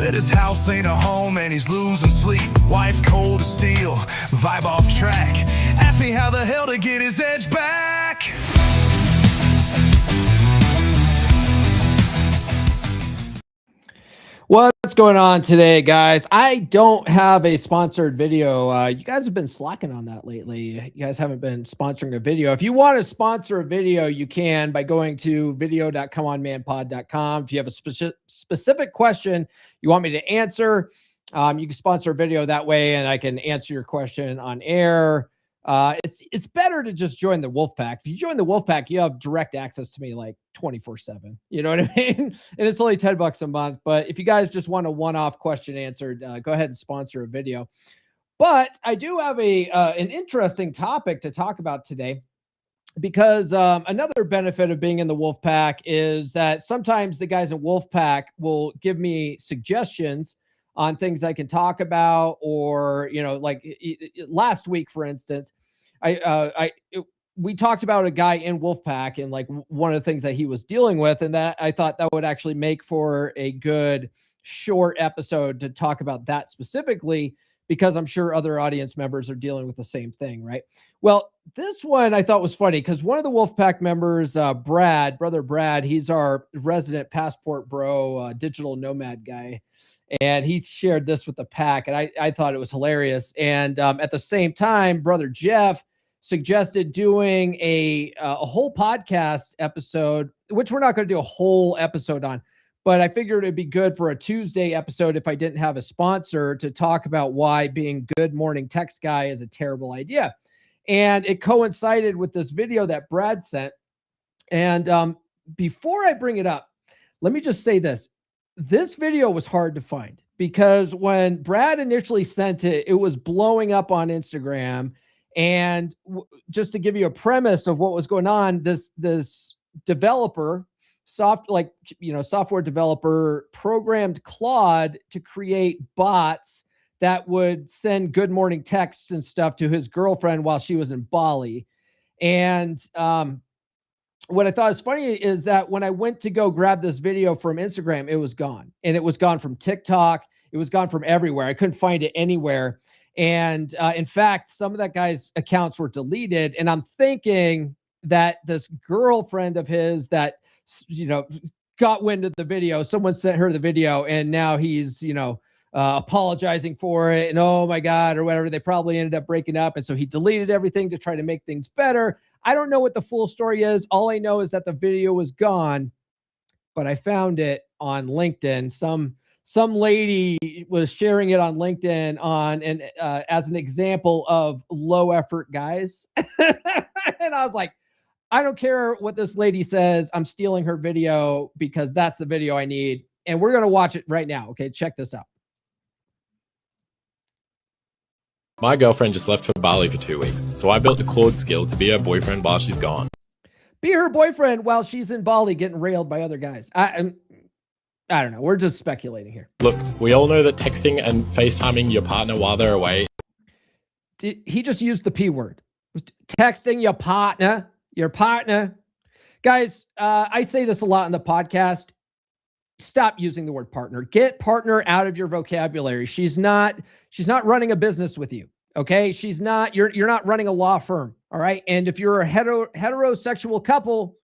That his house ain't a home and he's losing sleep. Wife cold as steel, vibe off track. Ask me how the hell to get his edge back. What's going on today, guys? I don't have a sponsored video. You guys have been slacking on that lately. You guys haven't been sponsoring a video. If you want to sponsor a video, you can by going to video.comeonmanpod.com. If you have a specific question you want me to answer, you can sponsor a video that way, and I can answer your question on air. It's better to just join the Wolf Pack. If you join the Wolf Pack, you have direct access to me like 24/7. You know what I mean? And it's only $10 a month. But if you guys just want a one-off question answered, go ahead and sponsor a video. But I do have an interesting topic to talk about today, because another benefit of being in the Wolf Pack is that sometimes the guys in Wolf Pack will give me suggestions on things I can talk about, or, you know, like last week, for instance, we talked about a guy in Wolfpack and like one of the things that he was dealing with, and that I thought that would actually make for a good short episode to talk about that specifically, because I'm sure other audience members are dealing with the same thing, right? Well, this one I thought was funny because one of the Wolfpack members, brother Brad, he's our resident passport bro, digital nomad guy. And he shared this with the pack, and I thought it was hilarious. And at the same time, brother Jeff suggested doing a whole podcast episode, which we're not going to do a whole episode on, but I figured it'd be good for a Tuesday episode if I didn't have a sponsor, to talk about why being good morning text guy is a terrible idea. And it coincided with this video that Brad sent. And before I bring it up, let me just say this. This video was hard to find because when Brad initially sent it, it was blowing up on Instagram. And just to give you a premise of what was going on, this developer, software developer, programmed Claude to create bots that would send good morning texts and stuff to his girlfriend while she was in Bali. And what I thought was funny is that when I went to go grab this video from Instagram, it was gone. And it was gone from TikTok. It was gone from everywhere. I couldn't find it anywhere. And in fact, some of that guy's accounts were deleted. And I'm thinking that this girlfriend of his that, you know, got wind of the video, someone sent her the video, and now he's, apologizing for it. And oh my God, or whatever. They probably ended up breaking up. And so he deleted everything to try to make things better. I don't know what the full story is. All I know is that the video was gone, but I found it on LinkedIn. Some lady was sharing it on LinkedIn as an example of low effort guys. And I was like, I don't care what this lady says. I'm stealing her video because that's the video I need. And we're going to watch it right now. Okay, check this out. My girlfriend just left for Bali for 2 weeks, so I built a Claude skill to be her boyfriend while she's gone. Be her boyfriend while she's in Bali getting railed by other guys. I don't know. We're just speculating here. Look, we all know that texting and FaceTiming your partner while they're away. He just used the P word. Texting your partner. Guys, I say this a lot on the podcast. Stop using the word partner. Get partner out of your vocabulary. She's not running a business with you. Okay. You're not running a law firm. All right. And if you're a heterosexual couple,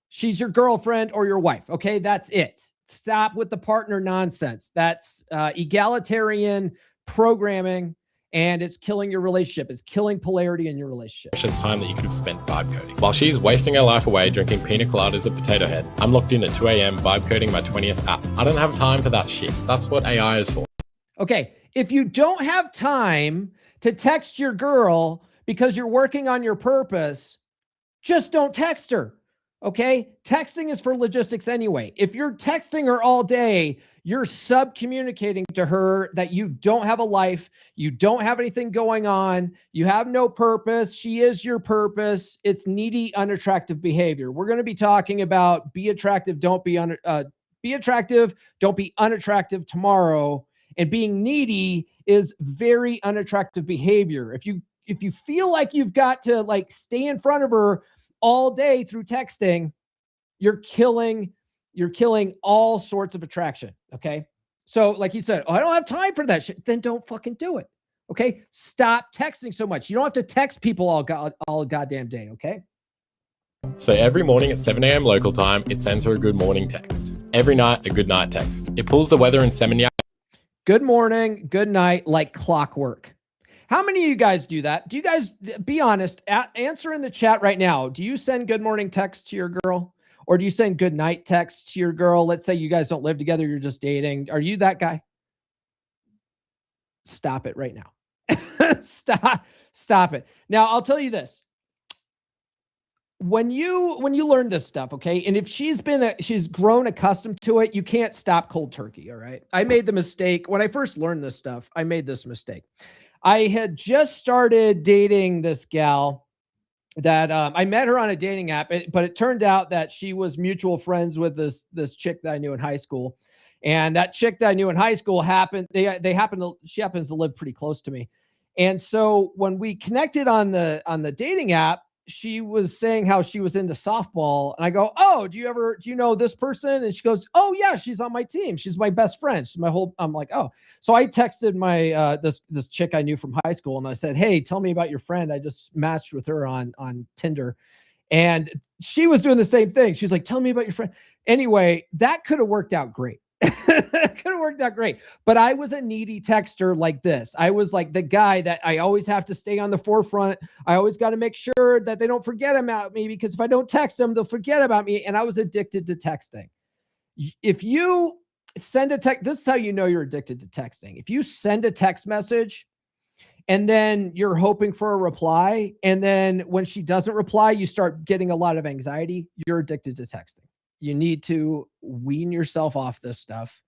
she's your girlfriend or your wife. Okay. That's it. Stop with the partner nonsense. That's egalitarian programming, and it's killing your relationship. It's killing polarity in your relationship. Precious time that you could have spent vibe coding. While she's wasting her life away drinking pina coladas at Potato Head, I'm locked in at 2 a.m. vibe coding my 20th app. I don't have time for that shit. That's what AI is for. Okay, if you don't have time to text your girl because you're working on your purpose, just don't text her. Okay, texting is for logistics anyway. If you're texting her all day, you're sub-communicating to her that you don't have a life, you don't have anything going on, you have no purpose. She is your purpose. It's needy, unattractive behavior. We're going to be talking about be attractive, don't be attractive, don't be unattractive tomorrow. And being needy is very unattractive behavior. If you feel like you've got to like stay in front of her all day through texting, you're killing all sorts of attraction. Okay. So like he said, oh, I don't have time for that shit. Then don't fucking do it. Okay. Stop texting so much. You don't have to text people all goddamn day. Okay. So every morning at 7 a.m. local time, it sends her a good morning text. Every night, a good night text. It pulls the weather in Seminyak. Good morning, good night, like clockwork. How many of you guys do that? Do you guys, be honest, answer in the chat right now. Do you send good morning text to your girl? Or do you send good night text to your girl? Let's say you guys don't live together, you're just dating. Are you that guy? Stop it right now. Stop it. Now, I'll tell you this. When you learn this stuff, okay, and if she's grown accustomed to it, you can't stop cold turkey, all right? I made the mistake when I first learned this stuff. I made this mistake. I had just started dating this gal that I met her on a dating app, but it turned out that she was mutual friends with this chick that I knew in high school, and that chick that I knew in high school she happens to live pretty close to me, and so when we connected on the dating app, she was saying how she was into softball. And I go, oh, do you know this person? And she goes, oh yeah, she's on my team. She's my best friend. I'm like, oh. So I texted my, this chick I knew from high school. And I said, hey, tell me about your friend. I just matched with her on Tinder. And she was doing the same thing. She's like, tell me about your friend. Anyway, that could have worked out great. But I was a needy texter like this. I was like the guy that I always have to stay on the forefront. I always got to make sure that they don't forget about me, because if I don't text them, they'll forget about me. And I was addicted to texting. If you send a text, this is how you know you're addicted to texting. If you send a text message and then you're hoping for a reply, and then when she doesn't reply, you start getting a lot of anxiety, you're addicted to texting. You need to wean yourself off this stuff.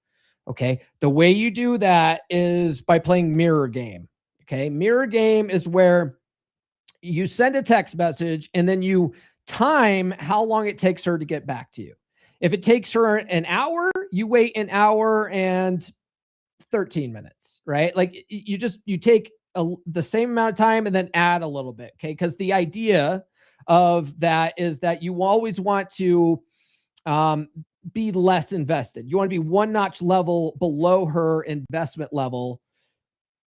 Okay. The way you do that is by playing mirror game. Okay. Mirror game is where you send a text message and then you time how long it takes her to get back to you. If it takes her an hour, you wait an hour and 13 minutes, right? Like you take the same amount of time and then add a little bit. Okay. Because the idea of that is that you always want to be less invested. You want to be one notch level below her investment level.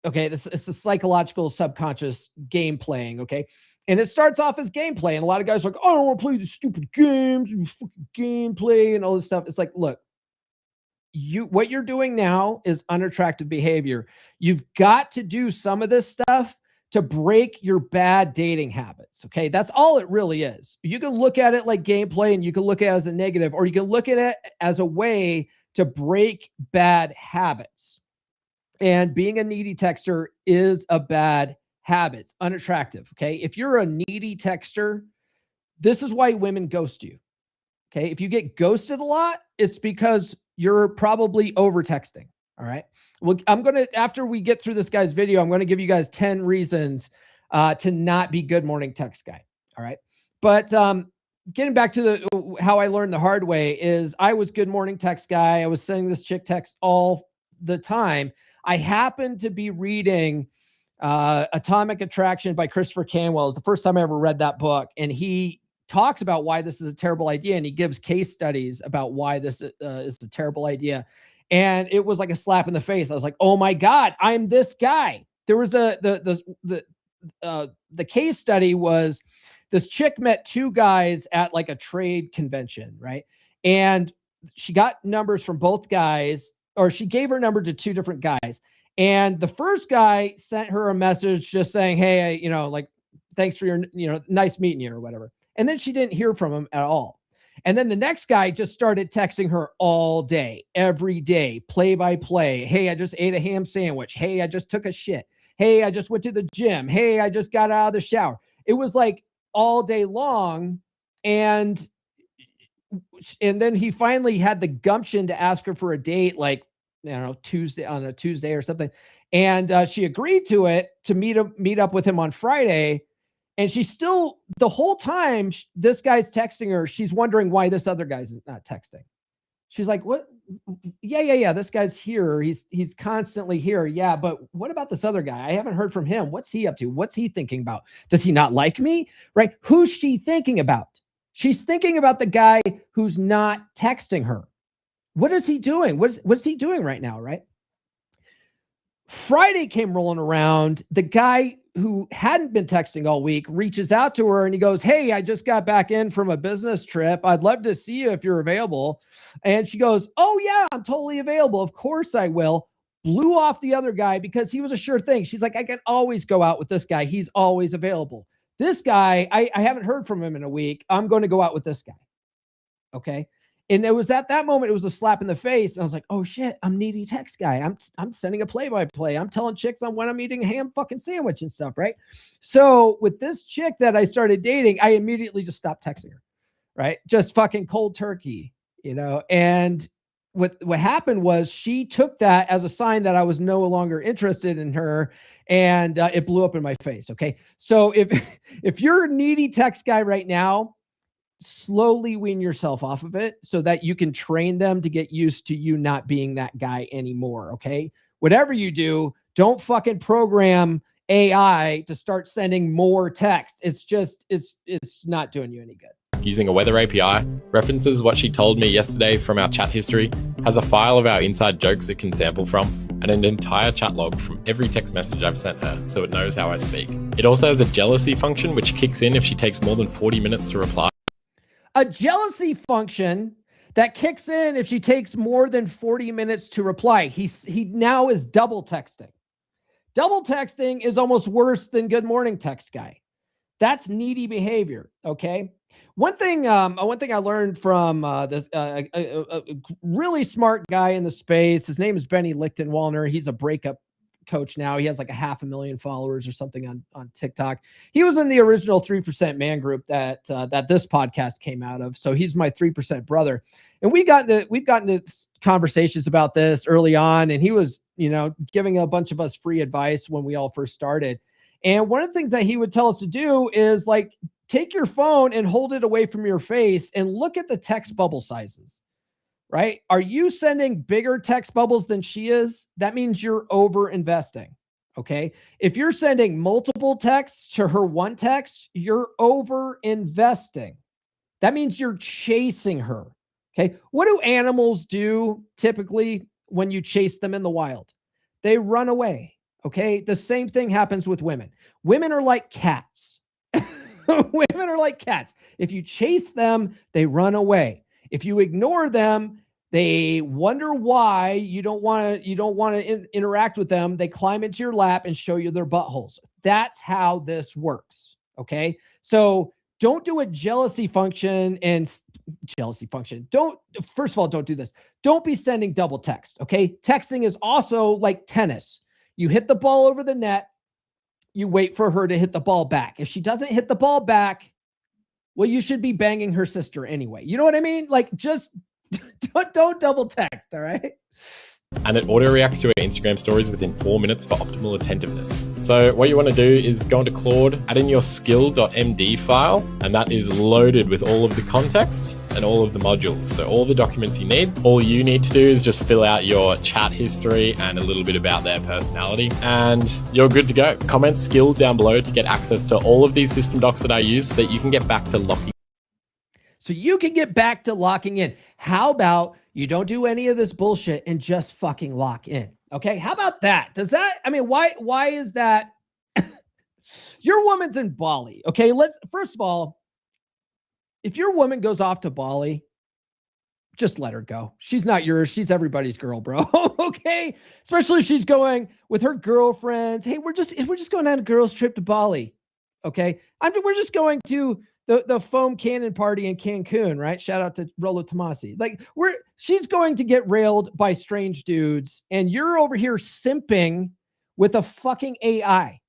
Okay. It's a psychological subconscious game playing. Okay. And it starts off as gameplay. And a lot of guys are like, oh, I don't want to play these stupid games, fucking gameplay and all this stuff. It's like, look, what you're doing now is unattractive behavior. You've got to do some of this stuff to break your bad dating habits. Okay. That's all it really is. You can look at it like gameplay and you can look at it as a negative, or you can look at it as a way to break bad habits. And being a needy texter is a bad habit. It's unattractive. Okay. If you're a needy texter, this is why women ghost you. Okay. If you get ghosted a lot, it's because you're probably over texting. All right. Well, after we get through this guy's video, I'm going to give you guys 10 reasons to not be good morning text guy. All right. But getting back to how I learned the hard way is I was good morning text guy. I was sending this chick text all the time. I happened to be reading Atomic Attraction by Christopher Canwell. It's the first time I ever read that book. And he talks about why this is a terrible idea. And he gives case studies about why this is a terrible idea. And it was like a slap in the face. I was like, oh my God, I'm this guy. There was the case study was this chick met two guys at like a trade convention, right? And she got numbers from both guys, or she gave her number to two different guys. And the first guy sent her a message just saying, hey, like, thanks for your, nice meeting you or whatever. And then she didn't hear from him at all. And then the next guy just started texting her all day, every day, play by play. Hey, I just ate a ham sandwich. Hey, I just took a shit. Hey, I just went to the gym. Hey, I just got out of the shower. It was like all day long. And then he finally had the gumption to ask her for a date, like, on a Tuesday or something. And she agreed to it, to meet up with him on Friday. And she's still, the whole time this guy's texting her, she's wondering why this other guy's not texting. She's like, what? Yeah. This guy's here. He's constantly here. Yeah. But what about this other guy? I haven't heard from him. What's he up to? What's he thinking about? Does he not like me? Right? Who's she thinking about? She's thinking about the guy who's not texting her. What is he doing? What's he doing right now, right? Friday came rolling around. The guy who hadn't been texting all week reaches out to her and he goes, "Hey, I just got back in from a business trip. I'd love to see you if you're available." And she goes, "Oh yeah, I'm totally available. Of course I will." Blew off the other guy because he was a sure thing. She's like, "I can always go out with this guy. He's always available. This guy, I haven't heard from him in a week. I'm going to go out with this guy." Okay. And it was at that moment, it was a slap in the face. And I was like, "Oh shit, I'm needy text guy. I'm sending a play-by-play. I'm telling chicks on when I'm eating a ham fucking sandwich and stuff." Right. So with this chick that I started dating, I immediately just stopped texting her. Right. Just fucking cold turkey, and what happened was she took that as a sign that I was no longer interested in her, and it blew up in my face. Okay. So if you're a needy text guy right now, slowly wean yourself off of it so that you can train them to get used to you not being that guy anymore. Okay. Whatever you do, don't fucking program AI to start sending more text. It's not doing you any good. Using a weather API, references what she told me yesterday from our chat history, has a file of our inside jokes it can sample from, and an entire chat log from every text message I've sent her, so it knows how I speak. It also has a jealousy function which kicks in if she takes more than 40 minutes to reply. A jealousy function that kicks in if she takes more than 40 minutes to reply. He now is double texting. Double texting is almost worse than good morning text guy. That's needy behavior. Okay. One thing I learned from this a really smart guy in the space. His name is Benny Lichtenwalner. He's a breakup coach now. He has like 500,000 followers or something on TikTok. He was in the original 3% man group that this podcast came out of. So he's my 3% brother. And we've gotten into conversations about this early on. And he was, giving a bunch of us free advice when we all first started. And one of the things that he would tell us to do is like, take your phone and hold it away from your face and look at the text bubble sizes. Right? Are you sending bigger text bubbles than she is? That means you're over investing. Okay. If you're sending multiple texts to her one text, you're over investing. That means you're chasing her. Okay. What do animals do typically when you chase them in the wild? They run away. Okay. The same thing happens with women. Women are like cats. Women are like cats. If you chase them, they run away. If you ignore them, they wonder why you don't want to interact with them. They climb into your lap and show you their buttholes. That's how this works. Okay. So don't do a jealousy function. First of all, don't do this. Don't be sending double text. Okay. Texting is also like tennis. You hit the ball over the net. You wait for her to hit the ball back. If she doesn't hit the ball back, well, you should be banging her sister anyway. You know what I mean? Like, just don't double text, all right? And it auto reacts to our Instagram stories within 4 minutes for optimal attentiveness. So what you want to do is go into Claude, add in your skill.md file, and that is loaded with all of the context and all of the modules. So all the documents you need. All you need to do is just fill out your chat history and a little bit about their personality, and you're good to go. Comment skill down below to get access to all of these system docs that I use so that you can get back to locking. So you can get back to locking in. How about you don't do any of this bullshit and just fucking lock in? Okay. How about that? Why is that? Your woman's in Bali. Okay. First of all, if your woman goes off to Bali, just let her go. She's not yours. She's everybody's girl, bro. Okay. Especially if she's going with her girlfriends. Hey, we're just going on a girls trip to Bali. Okay. We're just going to the foam cannon party in Cancun, right? Shout out to Rolo Tomasi. Like, she's going to get railed by strange dudes, and you're over here simping with a fucking AI.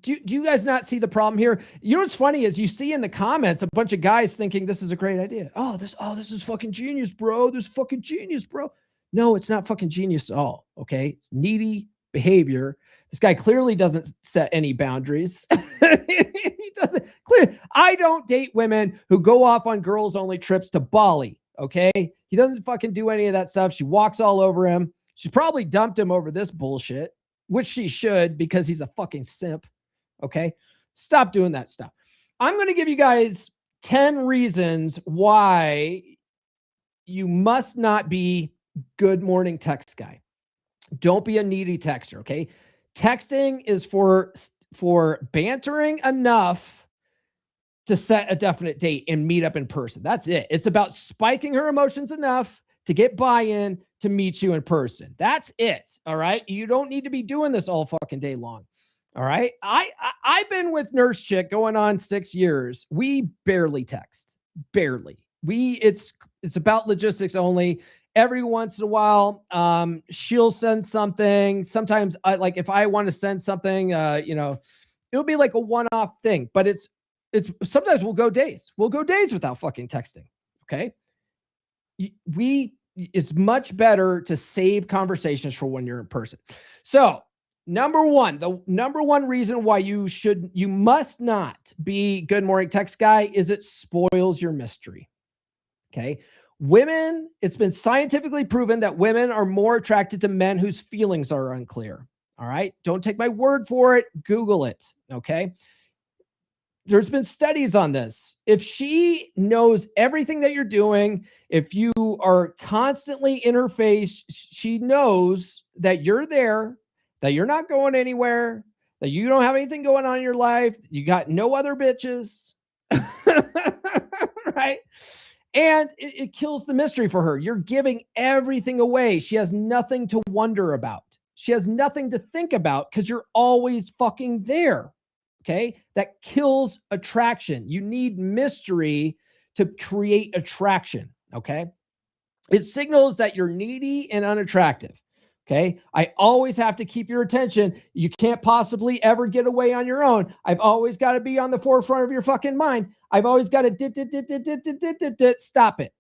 Do you guys not see the problem here? You know what's funny is you see in the comments a bunch of guys thinking this is a great idea. This is fucking genius, bro. This is fucking genius, bro. No, it's not fucking genius at all. Okay, it's needy behavior. This guy clearly doesn't set any boundaries. He doesn't. Clear. I don't date women who go off on girls only trips to Bali. Okay. He doesn't fucking do any of that stuff. She walks all over him. She probably dumped him over this bullshit, which she should, because he's a fucking simp. Okay. Stop doing that stuff. I'm going to give you guys 10 reasons why you must not be good morning text guy. Don't be a needy texter, okay? Texting is for bantering enough to set a definite date and meet up in person. That's it. It's about spiking her emotions enough to get buy-in to meet you in person. That's it. All right. You don't need to be doing this all fucking day long. All right. I've been with Nurse Chick going on 6 years. We barely text. Barely. It's about logistics only. Every once in a while, she'll send something. Sometimes like if I want to send something, it'll be like a one-off thing, but it's sometimes we'll go days without fucking texting. Okay. It's much better to save conversations for when you're in person. So the number one reason why you must not be good morning text guy is it spoils your mystery. Okay. Women, it's been scientifically proven that women are more attracted to men whose feelings are unclear. All right. Don't take my word for it. Google it. Okay. There's been studies on this. If she knows everything that you're doing, if you are constantly in her face, she knows that you're there, that you're not going anywhere, that you don't have anything going on in your life. You got no other bitches. Right. And it kills the mystery for her. You're giving everything away. She has nothing to wonder about. She has nothing to think about because you're always fucking there. Okay. That kills attraction. You need mystery to create attraction. Okay. It signals that you're needy and unattractive. Okay. I always have to keep your attention. You can't possibly ever get away on your own. I've always got to be on the forefront of your fucking mind. I've always got to stop it.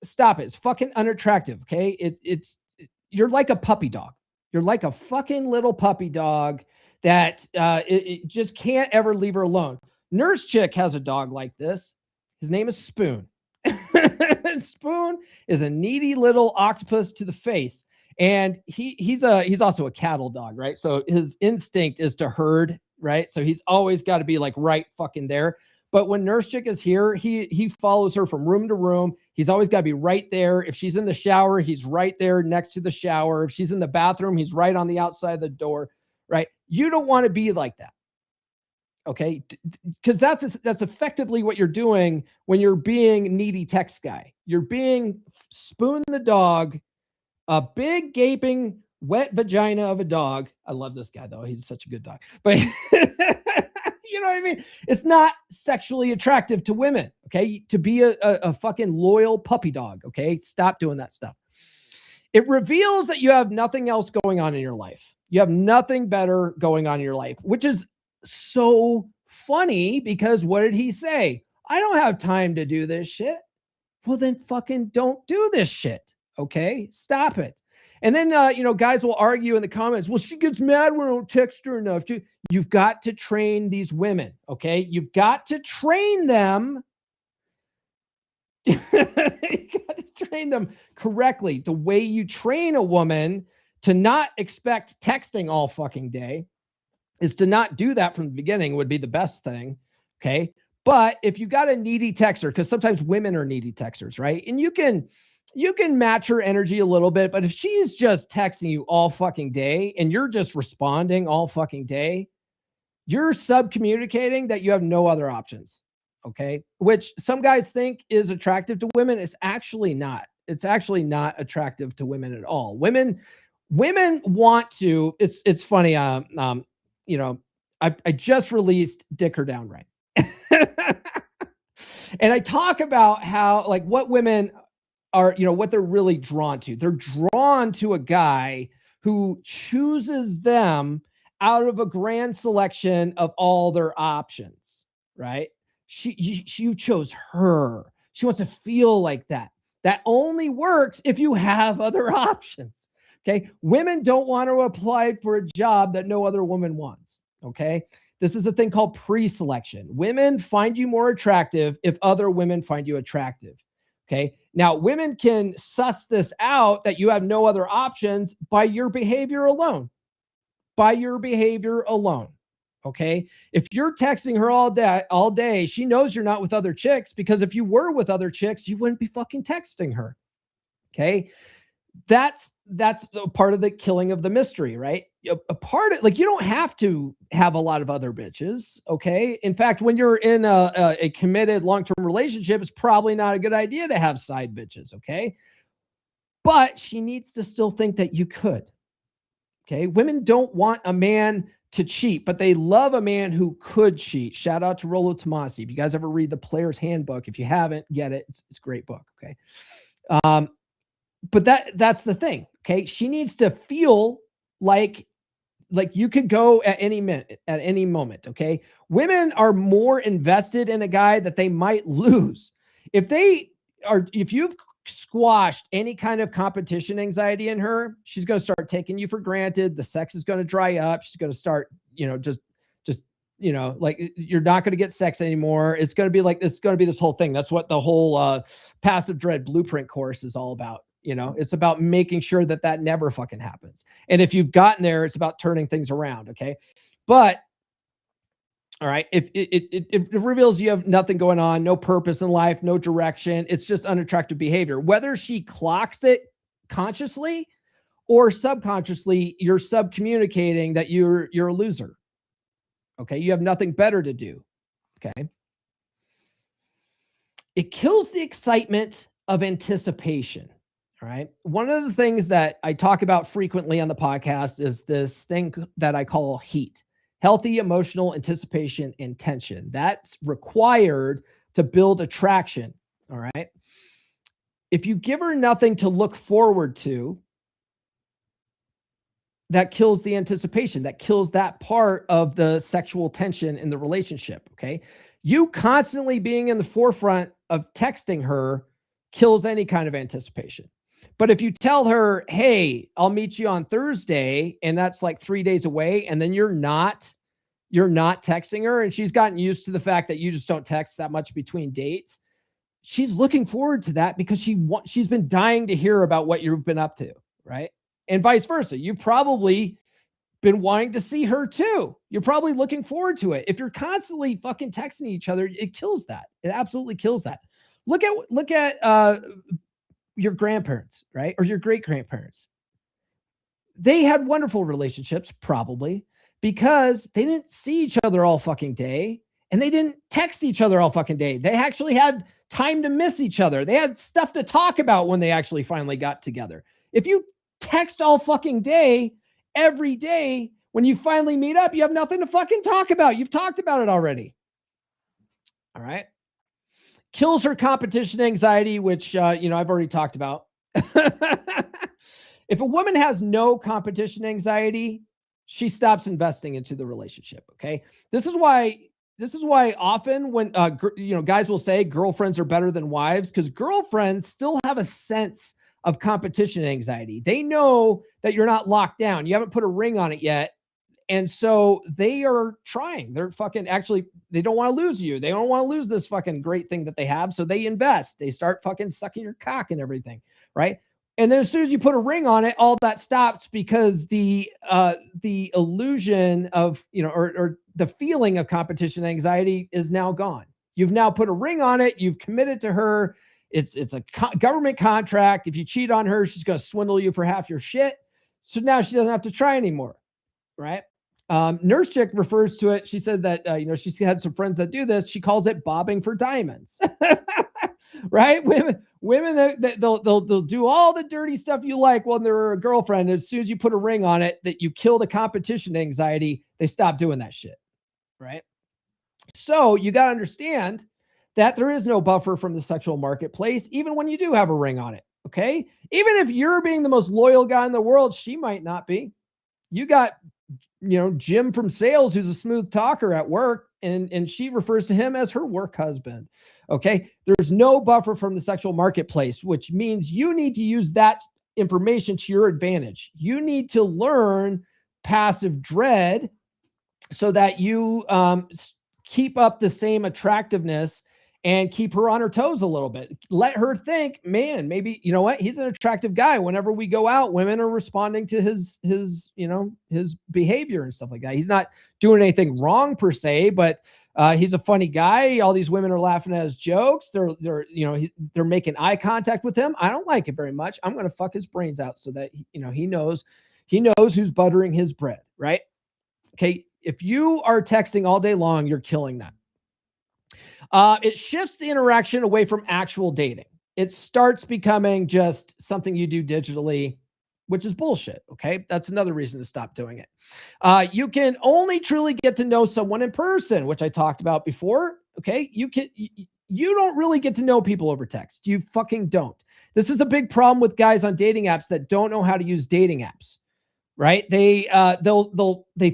Stop it. It's fucking unattractive. Okay. You're like a puppy dog. You're like a fucking little puppy dog that it just can't ever leave her alone. Nurse Chick has a dog like this. His name is Spoon. Spoon is a needy little octopus to the face. And he's also a cattle dog, right? So his instinct is to herd, right? So he's always got to be like right fucking there. But when Nurse Chick is here, he follows her from room to room. He's always got to be right there. If she's in the shower, he's right there next to the shower. If she's in the bathroom, he's right on the outside of the door, right? You don't want to be like that. Okay? Because that's effectively what you're doing when you're being needy text guy. You're being Spoon the dog, a big gaping wet vagina of a dog. I love this guy though. He's such a good dog. But you know what I mean? It's not sexually attractive to women. Okay. To be a fucking loyal puppy dog. Okay. Stop doing that stuff. It reveals that you have nothing else going on in your life. You have nothing better going on in your life, which is so funny because what did he say? I don't have time to do this shit. Well, then fucking don't do this shit. Okay, stop it. And then, guys will argue in the comments, well, she gets mad when I don't text her enough. You've got to train these women, okay? You've got to train them. You got to train them correctly. The way you train a woman to not expect texting all fucking day is to not do that from the beginning would be the best thing, okay? But if you got a needy texter, because sometimes women are needy texters, right? And you can match her energy a little bit, but if she's just texting you all fucking day and you're just responding all fucking day, you're sub-communicating that you have no other options, okay? Which some guys think is attractive to women. It's actually not. It's actually not attractive to women at all. Women want to, it's funny, I just released Dick Her Down Right. And I talk about how, like, what women are, what they're really drawn to. They're drawn to a guy who chooses them out of a grand selection of all their options, right? You chose her. She wants to feel like that. That only works if you have other options, okay? Women don't want to apply for a job that no other woman wants, okay? This is a thing called pre-selection. Women find you more attractive if other women find you attractive. Okay. Now, women can suss this out that you have no other options by your behavior alone. By your behavior alone. Okay. If you're texting her all day, she knows you're not with other chicks, because if you were with other chicks, you wouldn't be fucking texting her. Okay. That's a part of the killing of the mystery, right? A part of, like, you don't have to have a lot of other bitches. Okay. In fact, when you're in a committed long-term relationship, it's probably not a good idea to have side bitches. Okay. But she needs to still think that you could. Okay. Women don't want a man to cheat, but they love a man who could cheat. Shout out to Rollo Tomasi. If you guys ever read the Player's Handbook, if you haven't, get it. It's a great book. Okay. But that's the thing. Okay. She needs to feel like you could go at any minute, at any moment. Okay. Women are more invested in a guy that they might lose. If you've squashed any kind of competition anxiety in her, she's going to start taking you for granted. The sex is going to dry up. She's going to start, just, like, you're not going to get sex anymore. It's going to be like, it's going to be this whole thing. That's what the whole passive dread blueprint course is all about. It's about making sure that never fucking happens. And if you've gotten there, it's about turning things around. Okay. But all right, if it reveals you have nothing going on, no purpose in life, no direction, it's just unattractive behavior. Whether she clocks it consciously or subconsciously, you're subcommunicating that you're a loser. Okay, you have nothing better to do. Okay. It kills the excitement of anticipation. All right. One of the things that I talk about frequently on the podcast is this thing that I call heat. Healthy emotional anticipation and tension. That's required to build attraction. All right. If you give her nothing to look forward to, that kills the anticipation. That kills that part of the sexual tension in the relationship. Okay. You constantly being in the forefront of texting her kills any kind of anticipation. But if you tell her, hey, I'll meet you on Thursday, and that's like 3 days away, and then you're not texting her, and she's gotten used to the fact that you just don't text that much between dates, she's looking forward to that because she's been dying to hear about what you've been up to, right? And vice versa. You've probably been wanting to see her too. You're probably looking forward to it. If you're constantly fucking texting each other, it kills that. It absolutely kills that. Look at your grandparents, right? Or your great-grandparents. They had wonderful relationships, probably, because they didn't see each other all fucking day, and they didn't text each other all fucking day. They actually had time to miss each other. They had stuff to talk about when they actually finally got together. If you text all fucking day, every day, when you finally meet up, you have nothing to fucking talk about. You've talked about it already. All right. Kills her competition anxiety, which, I've already talked about. If a woman has no competition anxiety, she stops investing into the relationship. Okay. This is why often when, guys will say girlfriends are better than wives, because girlfriends still have a sense of competition anxiety. They know that you're not locked down. You haven't put a ring on it yet. And so they are trying. They're fucking they don't want to lose you. They don't want to lose this fucking great thing that they have. So they invest. They start fucking sucking your cock and everything. Right. And then as soon as you put a ring on it, all that stops because the illusion of, or the feeling of competition anxiety is now gone. You've now put a ring on it. You've committed to her. It's a government contract. If you cheat on her, she's going to swindle you for half your shit. So now she doesn't have to try anymore. Right. Nurse Chick refers to it. She said that, she's had some friends that do this. She calls it bobbing for diamonds. Right. Women, they'll do all the dirty stuff you like when they're a girlfriend. As soon as you put a ring on it, that you kill the competition anxiety, they stop doing that shit. Right. So you got to understand that there is no buffer from the sexual marketplace, even when you do have a ring on it. Okay. Even if you're being the most loyal guy in the world, she might not be. You got, Jim from sales, who's a smooth talker at work, and she refers to him as her work husband. Okay. There's no buffer from the sexual marketplace, which means you need to use that information to your advantage. You need to learn passive dread so that you keep up the same attractiveness and keep her on her toes a little bit. Let her think, man, maybe, you know what? He's an attractive guy. Whenever we go out, women are responding to his behavior and stuff like that. He's not doing anything wrong per se, but He's a funny guy. All these women are laughing at his jokes. They're making eye contact with him. I don't like it very much. I'm going to fuck his brains out so that, he knows who's buttering his bread, right? Okay. If you are texting all day long, you're killing that. It shifts the interaction away from actual dating. It starts becoming just something you do digitally, which is bullshit. Okay. That's another reason to stop doing it. You can only truly get to know someone in person, which I talked about before. Okay. You don't really get to know people over text. You fucking don't. This is a big problem with guys on dating apps that don't know how to use dating apps, right? They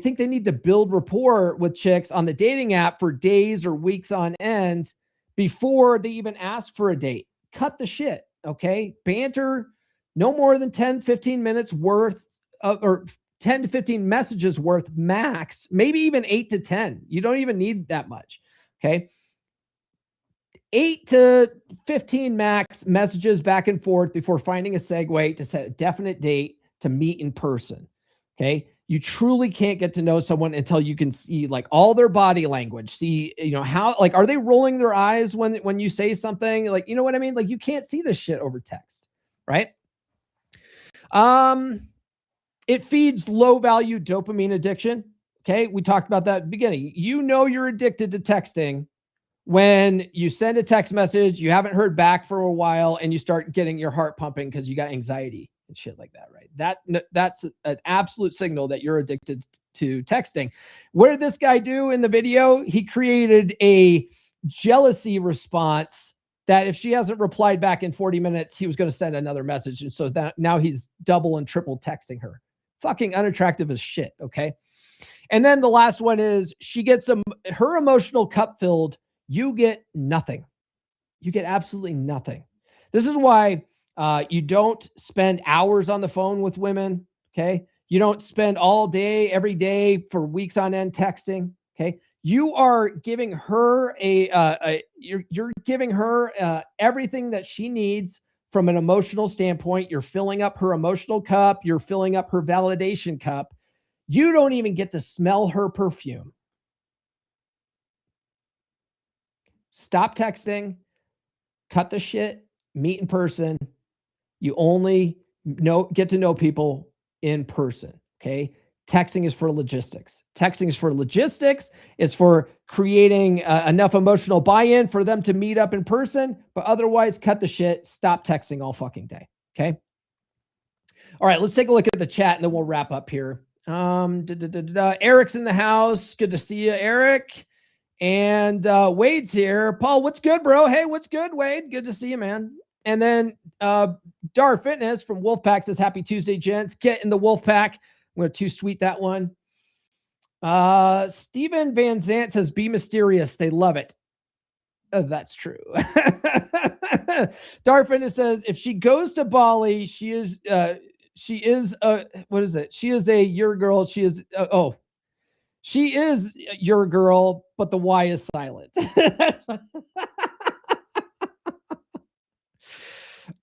think they need to build rapport with chicks on the dating app for days or weeks on end before they even ask for a date. Cut the shit. Okay. Banter, no more than 10, 15 minutes worth of, or 10 to 15 messages worth max, maybe even 8 to 10. You don't even need that much. Okay. 8 to 15 max messages back and forth before finding a segue to set a definite date to meet in person. Okay. You truly can't get to know someone until you can see like all their body language, see, how, like, are they rolling their eyes when you say something? Like, you know what I mean? Like, you can't see this shit over text, right? It feeds low value dopamine addiction. Okay. We talked about that at the beginning. You're addicted to texting when you send a text message, you haven't heard back for a while, and you start getting your heart pumping because you got anxiety and shit like that, right? That's an absolute signal that you're addicted to texting. What did this guy do in the video? He created a jealousy response that if she hasn't replied back in 40 minutes, he was going to send another message. And so that now he's double and triple texting her. Fucking unattractive as shit, okay? And then the last one is she gets her emotional cup filled. You get nothing. You get absolutely nothing. This is why you don't spend hours on the phone with women, okay? You don't spend all day, every day for weeks on end texting, okay? You are giving her you're giving her everything that she needs from an emotional standpoint. You're filling up her emotional cup. You're filling up her validation cup. You don't even get to smell her perfume. Stop texting, cut the shit, meet in person. You only get to know people in person, okay? Texting is for logistics. Texting is for logistics. It's for creating enough emotional buy-in for them to meet up in person, but otherwise cut the shit. Stop texting all fucking day, okay? All right, let's take a look at the chat and then we'll wrap up here. Eric's in the house. Good to see you, Eric. And Wade's here. Paul, what's good, bro? Hey, what's good, Wade? Good to see you, man. And then Dar Fitness from Wolfpack says, happy Tuesday, gents. Get in the Wolfpack. I'm going to two-sweet that one. Steven Van Zant says, be mysterious. They love it. That's true. Dar Fitness says, if she goes to Bali, she is what is it? She is your girl. She is, she is your girl, but the Y is silent. That's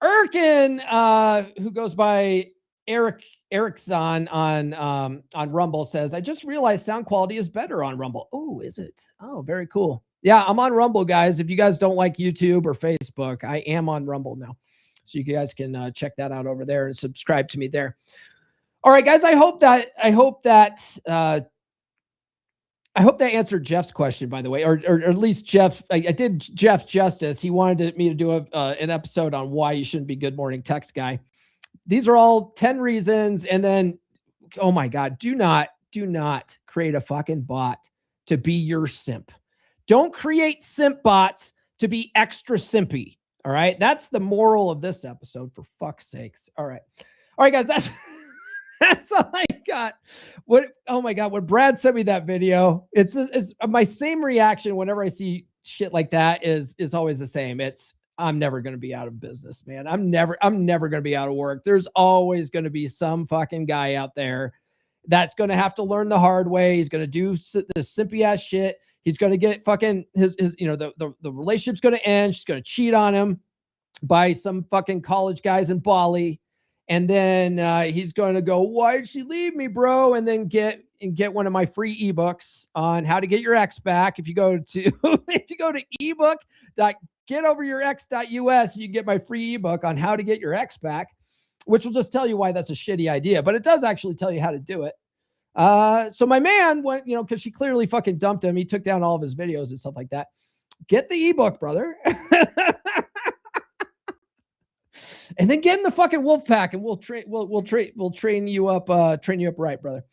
Erkin, who goes by Erickson on Rumble, says, I just realized sound quality is better on Rumble. Oh, is it? Oh, very cool. Yeah, I'm on Rumble, guys. If you guys don't like YouTube or Facebook, I am on Rumble now. So you guys can check that out over there and subscribe to me there. All right, guys, I hope that answered Jeff's question, by the way, or at least Jeff. I did Jeff justice. He wanted me to do an episode on why you shouldn't be good morning text guy. These are all 10 reasons. And then, oh my God, do not create a fucking bot to be your simp. Don't create simp bots to be extra simpy. All right. That's the moral of this episode, for fuck's sakes. All right, guys, that's all I got. Oh my God, when Brad sent me that video, it's my same reaction whenever I see shit like that is always the same. I'm never going to be out of business, man. I'm never going to be out of work. There's always going to be some fucking guy out there that's going to have to learn the hard way. He's going to do this simpy ass shit. He's going to get fucking his the relationship's going to end. She's going to cheat on him by some fucking college guys in Bali. And then he's going to go, why did she leave me, bro? And then get and get one of my free ebooks on how to get your ex back, if you go to ebook.getoveryourx.us, you can get my free ebook on how to get your ex back, which will just tell you why that's a shitty idea, but it does actually tell you how to do it. So my man went, because she clearly fucking dumped him. He took down all of his videos and stuff like that. Get the ebook, brother. And then get in the fucking W.O.L.F pack, and we'll train you up right, brother.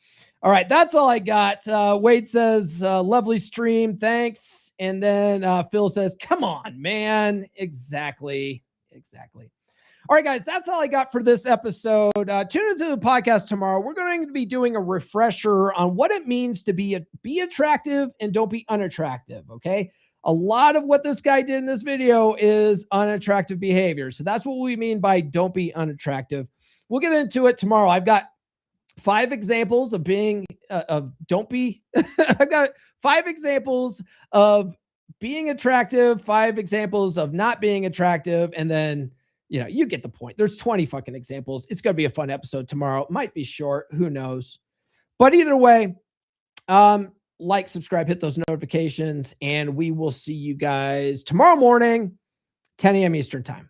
All right, that's all I got. Wade says, lovely stream, thanks. And then Phil says, come on, man. Exactly. All right, guys, that's all I got for this episode. Tune into the podcast tomorrow. We're going to be doing a refresher on what it means to be attractive and don't be unattractive, okay? A lot of what this guy did in this video is unattractive behavior. So that's what we mean by don't be unattractive. We'll get into it tomorrow. I've got 5 examples of being, I've got 5 examples of being attractive, 5 examples of not being attractive. And then, you get the point. There's 20 fucking examples. It's going to be a fun episode tomorrow. It might be short. Who knows? But either way, like, subscribe, hit those notifications, and we will see you guys tomorrow morning, 10 a.m. Eastern time.